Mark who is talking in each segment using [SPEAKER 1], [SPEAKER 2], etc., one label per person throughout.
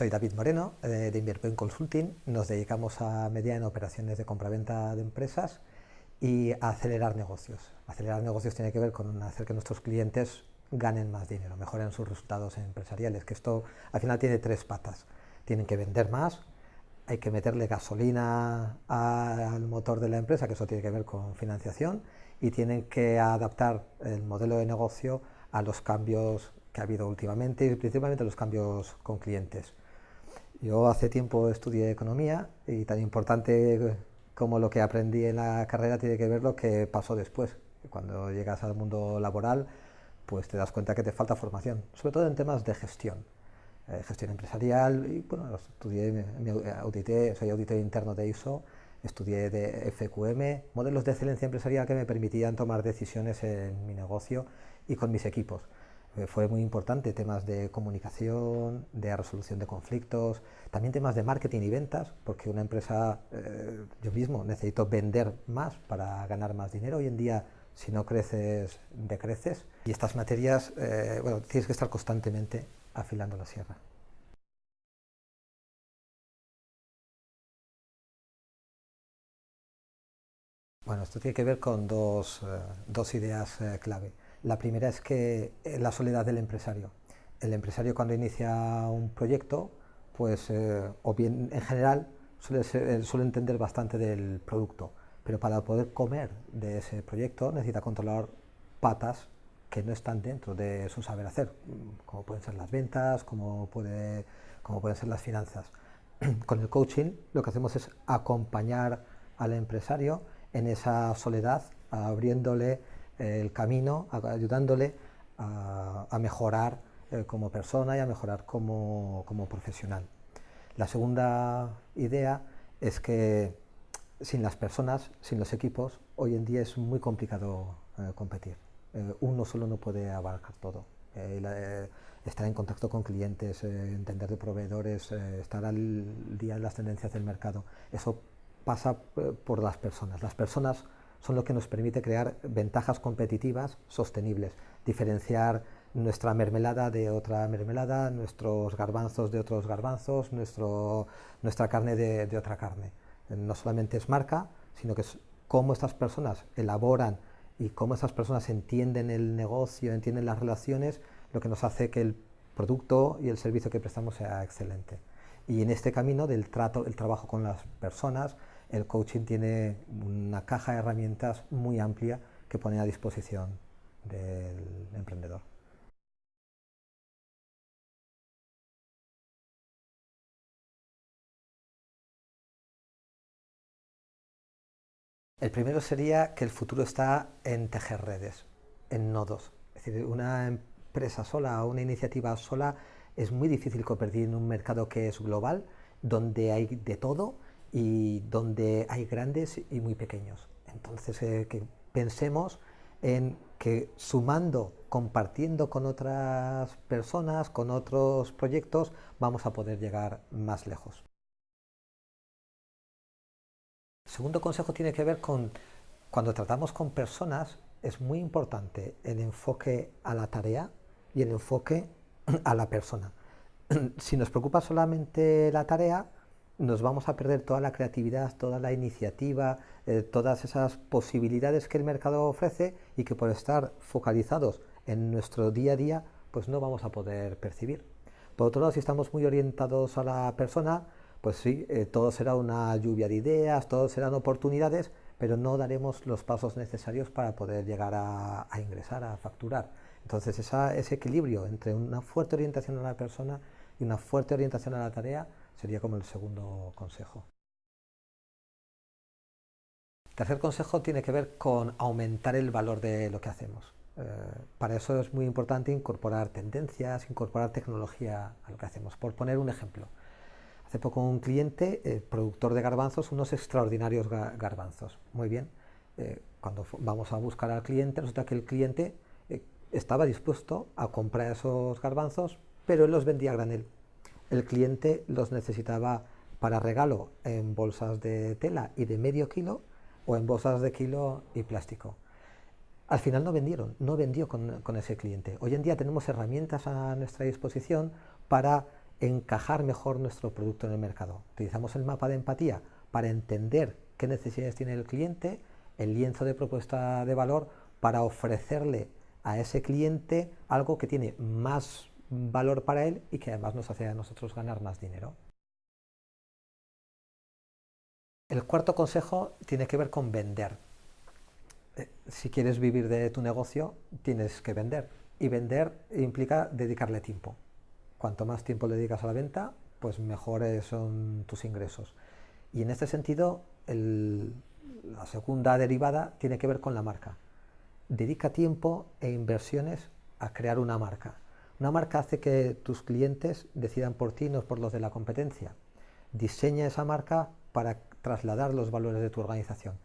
[SPEAKER 1] Soy David Moreno, de Inverpoint Consulting. Nos dedicamos a mediar en operaciones de compraventa de empresas y a acelerar negocios. Acelerar negocios tiene que ver con hacer que nuestros clientes ganen más dinero, mejoren sus resultados empresariales, que esto al final tiene tres patas. Tienen que vender más, hay que meterle gasolina al motor de la empresa, que eso tiene que ver con financiación, y tienen que adaptar el modelo de negocio a los cambios que ha habido últimamente y principalmente los cambios con clientes. Yo hace tiempo estudié economía y tan importante como lo que aprendí en la carrera tiene que ver lo que pasó después. Cuando llegas al mundo laboral, pues te das cuenta que te falta formación, sobre todo en temas de gestión. Gestión empresarial, y bueno, estudié, audité, soy auditor interno de ISO, estudié de FQM, modelos de excelencia empresarial que me permitían tomar decisiones en mi negocio y con mis equipos. Fue muy importante temas de comunicación, de resolución de conflictos, también temas de marketing y ventas, porque una empresa, yo mismo necesito vender más para ganar más dinero. Hoy en día, si no creces, decreces. Y estas materias, bueno, tienes que estar constantemente afilando la sierra. Bueno, esto tiene que ver con dos ideas clave. La primera es que la soledad del empresario. El empresario cuando inicia un proyecto, pues o bien en general suele entender bastante del producto, pero para poder comer de ese proyecto necesita controlar patas que no están dentro de su saber hacer, como pueden ser las ventas, como pueden ser las finanzas. Con el coaching lo que hacemos es acompañar al empresario en esa soledad, abriéndole el camino, ayudándole a mejorar como persona y a mejorar como profesional. La segunda idea es que sin las personas, sin los equipos, hoy en día es muy complicado competir. Uno solo no puede abarcar todo. Estar en contacto con clientes, entender de proveedores, estar al día de las tendencias del mercado, eso pasa por las personas. Las personas son lo que nos permite crear ventajas competitivas sostenibles, diferenciar nuestra mermelada de otra mermelada, nuestros garbanzos de otros garbanzos, nuestra carne de otra carne. No solamente es marca, sino que es cómo estas personas elaboran y cómo estas personas entienden el negocio, entienden las relaciones, lo que nos hace que el producto y el servicio que prestamos sea excelente. Y en este camino del trato, el trabajo con las personas, el coaching tiene una caja de herramientas muy amplia que pone a disposición del emprendedor. El primero sería que el futuro está en tejer redes, en nodos. Es decir, una empresa sola o una iniciativa sola es muy difícil competir en un mercado que es global, donde hay de todo y donde hay grandes y muy pequeños. Entonces, que pensemos en que sumando, compartiendo con otras personas, con otros proyectos, vamos a poder llegar más lejos. El segundo consejo tiene que ver con cuando tratamos con personas, es muy importante el enfoque a la tarea y el enfoque a la persona. Si nos preocupa solamente la tarea, nos vamos a perder toda la creatividad, toda la iniciativa, todas esas posibilidades que el mercado ofrece y que por estar focalizados en nuestro día a día, pues no vamos a poder percibir. Por otro lado, si estamos muy orientados a la persona, pues sí, todo será una lluvia de ideas, todo serán oportunidades, pero no daremos los pasos necesarios para poder llegar a ingresar, a facturar. Entonces, ese equilibrio entre una fuerte orientación a la persona y una fuerte orientación a la tarea sería como el segundo consejo. El tercer consejo tiene que ver con aumentar el valor de lo que hacemos. Para eso es muy importante incorporar tendencias, incorporar tecnología a lo que hacemos. Por poner un ejemplo, hace poco un cliente, productor de garbanzos, unos extraordinarios garbanzos. Muy bien, cuando vamos a buscar al cliente, resulta que el cliente estaba dispuesto a comprar esos garbanzos, pero él los vendía a granel. El cliente los necesitaba para regalo en bolsas de tela y de medio kilo o en bolsas de kilo y plástico. Al final no vendió con ese cliente. Hoy en día tenemos herramientas a nuestra disposición para encajar mejor nuestro producto en el mercado. Utilizamos el mapa de empatía para entender qué necesidades tiene el cliente, el lienzo de propuesta de valor para ofrecerle a ese cliente algo que tiene más valor para él y que además nos hace a nosotros ganar más dinero. El cuarto consejo tiene que ver con vender. Si quieres vivir de tu negocio, tienes que vender. Y vender implica dedicarle tiempo. Cuanto más tiempo le dedicas a la venta, pues mejores son tus ingresos. Y en este sentido, la segunda derivada tiene que ver con la marca. Dedica tiempo e inversiones a crear una marca. Una marca hace que tus clientes decidan por ti, no por los de la competencia. Diseña esa marca para trasladar los valores de tu organización.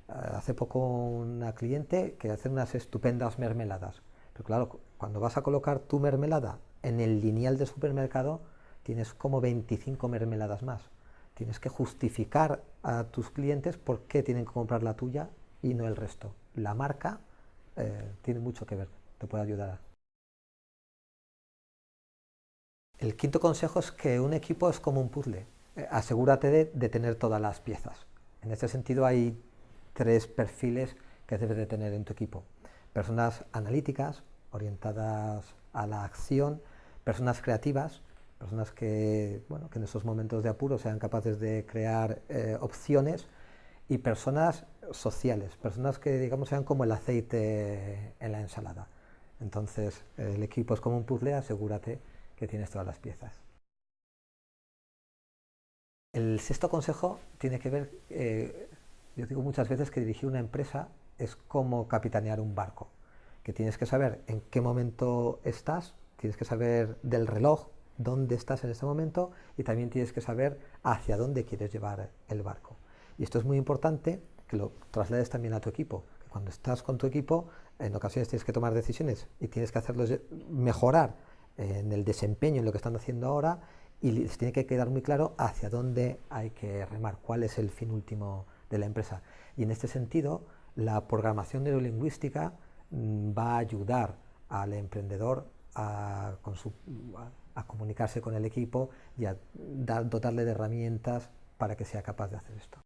[SPEAKER 1] Hace poco una cliente que hace unas estupendas mermeladas. Pero claro, cuando vas a colocar tu mermelada en el lineal de supermercado, tienes como 25 mermeladas más. Tienes que justificar a tus clientes por qué tienen que comprar la tuya y no el resto. La marca tiene mucho que ver, te puede ayudar. El quinto consejo es que un equipo es como un puzzle. Asegúrate de tener todas las piezas. En este sentido hay tres perfiles que debes de tener en tu equipo. Personas analíticas, orientadas a la acción, personas creativas, personas que, bueno, que en esos momentos de apuro sean capaces de crear opciones, y personas sociales, personas que digamos sean como el aceite en la ensalada. Entonces el equipo es como un puzzle, asegúrate que tienes todas las piezas. El sexto consejo tiene que ver, yo digo muchas veces que dirigir una empresa es como capitanear un barco, que tienes que saber en qué momento estás, tienes que saber del reloj dónde estás en este momento y también tienes que saber hacia dónde quieres llevar el barco. Y esto es muy importante que lo traslades también a tu equipo. Que cuando estás con tu equipo, en ocasiones tienes que tomar decisiones y tienes que hacerlos mejorar en el desempeño, en lo que están haciendo ahora, y les tiene que quedar muy claro hacia dónde hay que remar, cuál es el fin último de la empresa. Y en este sentido, la programación neurolingüística va a ayudar al emprendedor a comunicarse con el equipo y a dotarle de herramientas para que sea capaz de hacer esto.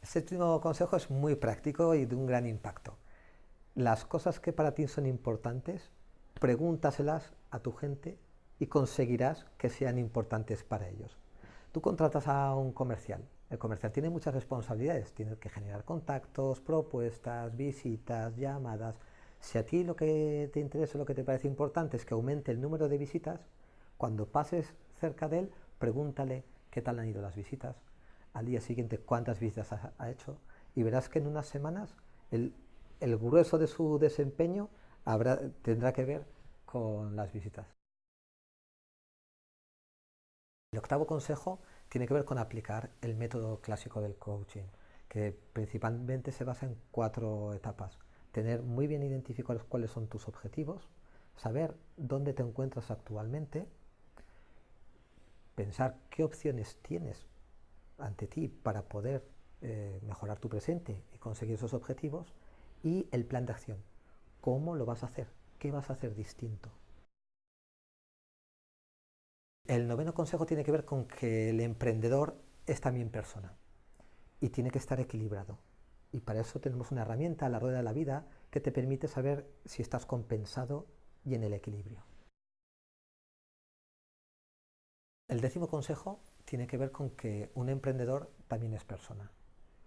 [SPEAKER 1] El séptimo consejo es muy práctico y de un gran impacto. Las cosas que para ti son importantes, pregúntaselas a tu gente y conseguirás que sean importantes para ellos. Tú contratas a un comercial. El comercial tiene muchas responsabilidades. Tiene que generar contactos, propuestas, visitas, llamadas. Si a ti lo que te interesa, lo que te parece importante es que aumente el número de visitas, cuando pases cerca de él, pregúntale qué tal han ido las visitas, al día siguiente cuántas visitas ha hecho, y verás que en unas semanas el grueso de su desempeño tendrá que ver con las visitas. El octavo consejo tiene que ver con aplicar el método clásico del coaching, que principalmente se basa en 4 etapas. Tener muy bien identificados cuáles son tus objetivos, saber dónde te encuentras actualmente, pensar qué opciones tienes ante ti para poder mejorar tu presente y conseguir esos objetivos, y el plan de acción. ¿Cómo lo vas a hacer? ¿Qué vas a hacer distinto? El noveno consejo tiene que ver con que el emprendedor es también persona y tiene que estar equilibrado. Y para eso tenemos una herramienta, la rueda de la vida, que te permite saber si estás compensado y en el equilibrio. El décimo consejo tiene que ver con que un emprendedor también es persona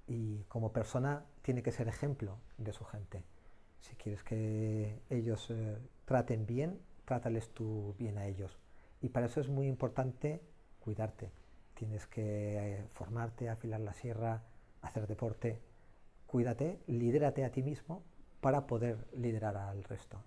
[SPEAKER 1] y como persona tiene que ser ejemplo de su gente. Si quieres que ellos traten bien, trátales tú bien a ellos. Y para eso es muy importante cuidarte. Tienes que formarte, afilar la sierra, hacer deporte. Cuídate, lidérate a ti mismo para poder liderar al resto.